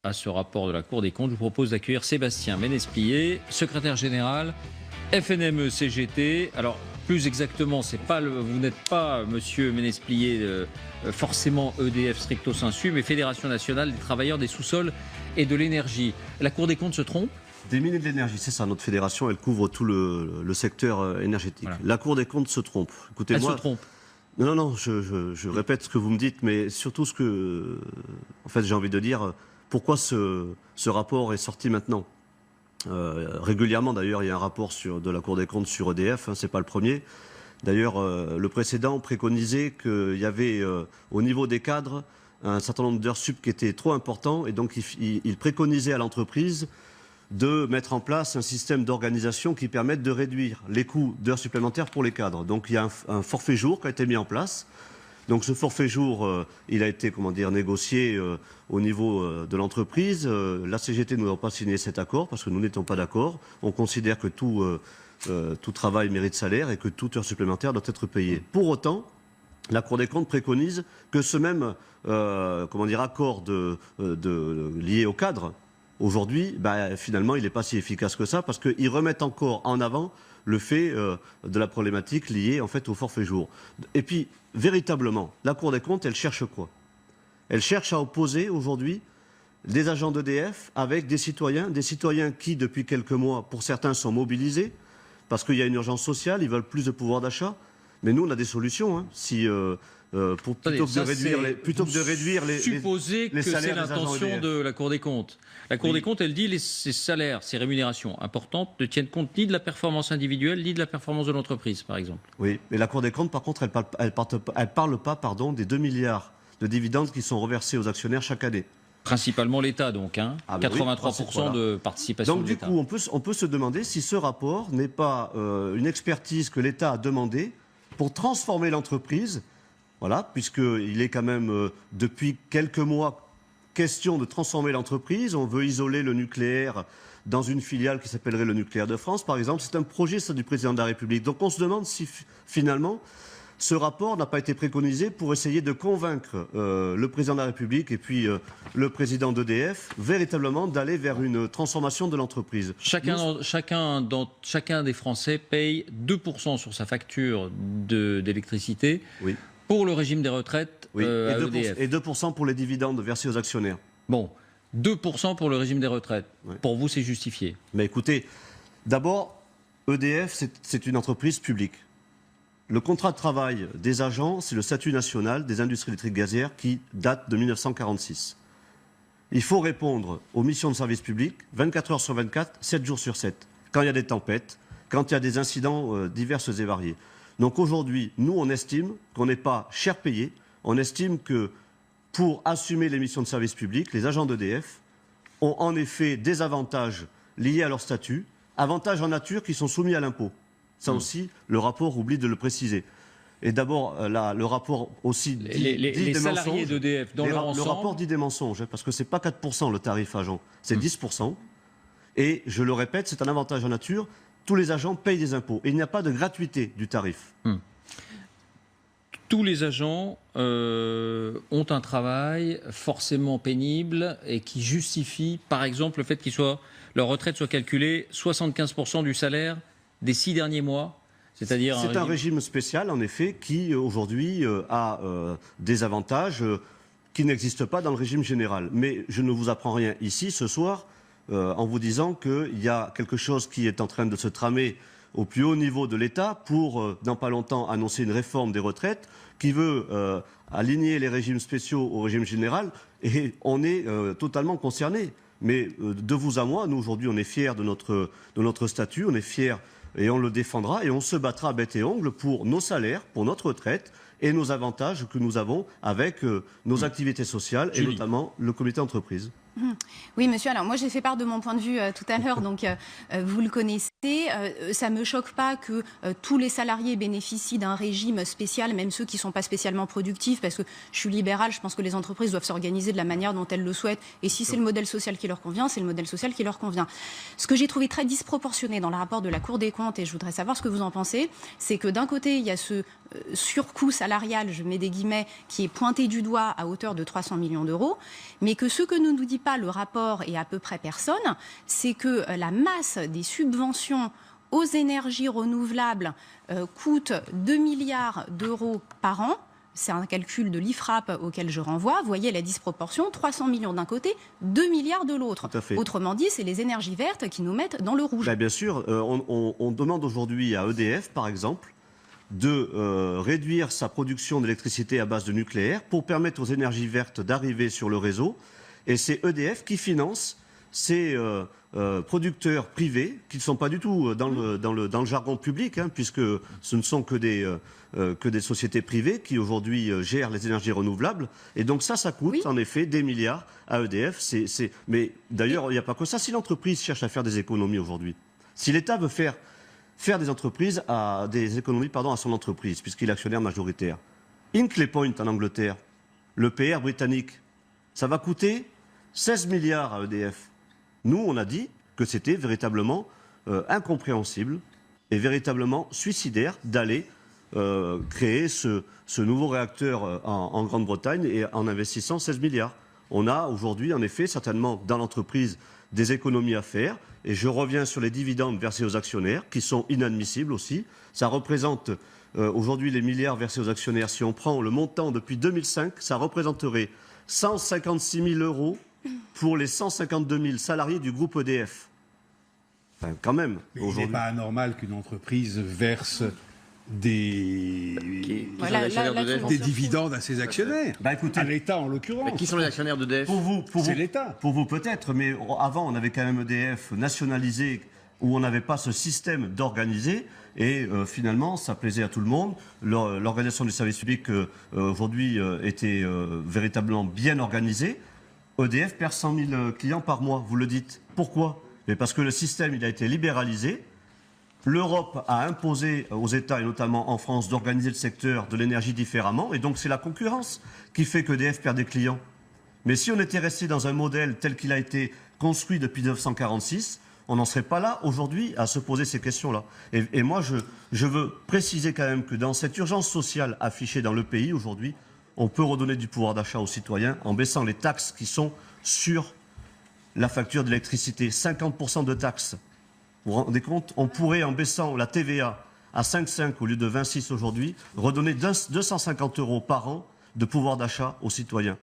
à ce rapport de la Cour des comptes, je vous propose d'accueillir Sébastien Ménesplier, secrétaire général FNME-CGT. Alors, plus exactement, vous n'êtes pas, monsieur Ménesplier, forcément EDF stricto sensu, mais Fédération nationale des travailleurs des sous-sols et de l'énergie. La Cour des comptes se trompe? Des mines et de l'énergie, c'est ça. Notre fédération, elle couvre tout le secteur énergétique. Voilà. La Cour des comptes se trompe. Elle se trompe. Non, je répète ce que vous me dites, mais surtout en fait, j'ai envie de dire, pourquoi ce rapport est sorti maintenant. Régulièrement, d'ailleurs, il y a un rapport de la Cour des comptes sur EDF, c'est pas le premier. D'ailleurs, le précédent préconisait qu'il y avait, au niveau des cadres, un certain nombre d'heures sup qui étaient trop importants, et donc il préconisait à l'entreprise de mettre en place un système d'organisation qui permette de réduire les coûts d'heures supplémentaires pour les cadres. Donc il y a un forfait jour qui a été mis en place. Donc ce forfait jour, il a été négocié au niveau de l'entreprise. La CGT nous n'a pas signé cet accord parce que nous n'étions pas d'accord. On considère que tout travail mérite salaire et que toute heure supplémentaire doit être payée. Pour autant, la Cour des comptes préconise que ce même accord lié au cadre, aujourd'hui, finalement, il n'est pas si efficace que ça parce qu'ils remettent encore en avant le fait de la problématique liée en fait au forfait jour. Et puis, véritablement, la Cour des comptes, elle cherche quoi? Elle cherche à opposer aujourd'hui des agents d'EDF avec des citoyens qui, depuis quelques mois, pour certains, sont mobilisés parce qu'il y a une urgence sociale, ils veulent plus de pouvoir d'achat. Mais nous, on a des solutions. Hein. Plutôt que de réduire les supposez que c'est l'intention de la Cour des comptes. La Cour des comptes, elle dit que ces salaires, ces rémunérations importantes ne tiennent compte ni de la performance individuelle, ni de la performance de l'entreprise, par exemple. Oui, mais la Cour des comptes, par contre, elle parle pas des 2 milliards de dividendes qui sont reversés aux actionnaires chaque année. Principalement l'État, donc, hein. 83% de participation de l'État. Donc, du coup, on peut se demander si ce rapport n'est pas une expertise que l'État a demandée pour transformer l'entreprise. Voilà, puisqu'il est quand même, depuis quelques mois, question de transformer l'entreprise. On veut isoler le nucléaire dans une filiale qui s'appellerait le Nucléaire de France, par exemple. C'est un projet, ça, du président de la République. Donc on se demande si, finalement, ce rapport n'a pas été préconisé pour essayer de convaincre le président de la République et puis le président d'EDF, véritablement, d'aller vers une transformation de l'entreprise. Chacun des Français paye 2% sur sa facture d'électricité. Oui. Pour le régime des retraites, oui. À EDF. Et 2% pour les dividendes versés aux actionnaires. Bon, 2% pour le régime des retraites. Oui. Pour vous, c'est justifié? Mais écoutez, d'abord, EDF, c'est une entreprise publique. Le contrat de travail des agents, c'est le statut national des industries électriques gazières qui date de 1946. Il faut répondre aux missions de service public 24 heures sur 24, 7 jours sur 7, quand il y a des tempêtes, quand il y a des incidents divers et variés. Donc aujourd'hui, nous, on estime qu'on n'est pas cher payé. On estime que pour assumer les missions de service public, les agents d'EDF ont en effet des avantages liés à leur statut, avantages en nature qui sont soumis à l'impôt. Ça aussi, le rapport oublie de le préciser. Et d'abord, le rapport aussi dit les des salariés mensonges. d'EDF dans leur ensemble. Le rapport dit des mensonges, parce que ce n'est pas 4% le tarif agent, c'est 10%. Et je le répète, c'est un avantage en nature. Tous les agents payent des impôts. Et il n'y a pas de gratuité du tarif. Tous les agents ont un travail forcément pénible et qui justifie, par exemple, le fait que leur retraite soit calculée 75% du salaire des 6 derniers mois. C'est-à-dire un régime spécial, en effet, qui aujourd'hui a des avantages qui n'existent pas dans le régime général. Mais je ne vous apprends rien ici ce soir en vous disant qu'il y a quelque chose qui est en train de se tramer au plus haut niveau de l'État pour, dans pas longtemps, annoncer une réforme des retraites qui veut aligner les régimes spéciaux au régime général. Et on est totalement concerné. Mais de vous à moi, nous aujourd'hui, on est fiers de notre statut, on est fiers et on le défendra et on se battra à bec et ongles pour nos salaires, pour notre retraite et nos avantages que nous avons avec nos activités sociales et notamment le comité d'entreprise. Oui, monsieur. Alors moi, j'ai fait part de mon point de vue tout à l'heure, donc vous le connaissez. Ça ne me choque pas que tous les salariés bénéficient d'un régime spécial, même ceux qui ne sont pas spécialement productifs, parce que je suis libérale, je pense que les entreprises doivent s'organiser de la manière dont elles le souhaitent. Et si c'est le modèle social qui leur convient, c'est le modèle social qui leur convient. Ce que j'ai trouvé très disproportionné dans le rapport de la Cour des comptes, et je voudrais savoir ce que vous en pensez, c'est que d'un côté, il y a ce surcoût salarial, je mets des guillemets, qui est pointé du doigt à hauteur de 300 millions d'euros, mais que ce que ne nous dit pas le rapport et à peu près personne, c'est que la masse des subventions aux énergies renouvelables coûte 2 milliards d'euros par an. C'est un calcul de l'IFRAP auquel je renvoie. Vous voyez la disproportion, 300 millions d'un côté, 2 milliards de l'autre. Autrement dit, c'est les énergies vertes qui nous mettent dans le rouge. Bien sûr, on demande aujourd'hui à EDF, par exemple, de réduire sa production d'électricité à base de nucléaire pour permettre aux énergies vertes d'arriver sur le réseau. Et c'est EDF qui finance ces producteurs privés, qui ne sont pas du tout dans le jargon public, hein, puisque ce ne sont que des sociétés privées qui aujourd'hui gèrent les énergies renouvelables. Et donc ça coûte en effet des milliards à EDF. Mais d'ailleurs, il n'y a pas que ça. Si l'entreprise cherche à faire des économies aujourd'hui, si l'État veut faire des économies à son entreprise, puisqu'il est actionnaire majoritaire, Hinkley Point en Angleterre, le PR britannique, ça va coûter 16 milliards à EDF. Nous, on a dit que c'était véritablement incompréhensible et véritablement suicidaire d'aller créer ce nouveau réacteur en Grande-Bretagne et en investissant 16 milliards. On a aujourd'hui, en effet, certainement dans l'entreprise des économies à faire. Et je reviens sur les dividendes versés aux actionnaires, qui sont inadmissibles aussi. Ça représente aujourd'hui les milliards versés aux actionnaires. Si on prend le montant depuis 2005, ça représenterait 156 000 euros pour les 152 000 salariés du groupe EDF. Enfin, quand même. Mais il n'est pas anormal qu'une entreprise verse des dividendes à ses actionnaires. Écoutez, à l'État en l'occurrence. Qui sont les actionnaires d'EDF? C'est l'État. Pour vous peut-être, mais avant on avait quand même EDF nationalisé où on n'avait pas ce système d'organiser et finalement ça plaisait à tout le monde. L'organisation du service public aujourd'hui était véritablement bien organisée. EDF perd 100 000 clients par mois, vous le dites. Pourquoi? Mais parce que le système il a été libéralisé. L'Europe a imposé aux États, et notamment en France, d'organiser le secteur de l'énergie différemment. Et donc c'est la concurrence qui fait qu'EDF perd des clients. Mais si on était resté dans un modèle tel qu'il a été construit depuis 1946, on n'en serait pas là aujourd'hui à se poser ces questions-là. Et moi, je veux préciser quand même que dans cette urgence sociale affichée dans le pays aujourd'hui, on peut redonner du pouvoir d'achat aux citoyens en baissant les taxes qui sont sur la facture d'électricité. 50% de taxes. Vous vous rendez compte? On pourrait, en baissant la TVA à 5,5 au lieu de 26 aujourd'hui, redonner 250 € par an de pouvoir d'achat aux citoyens.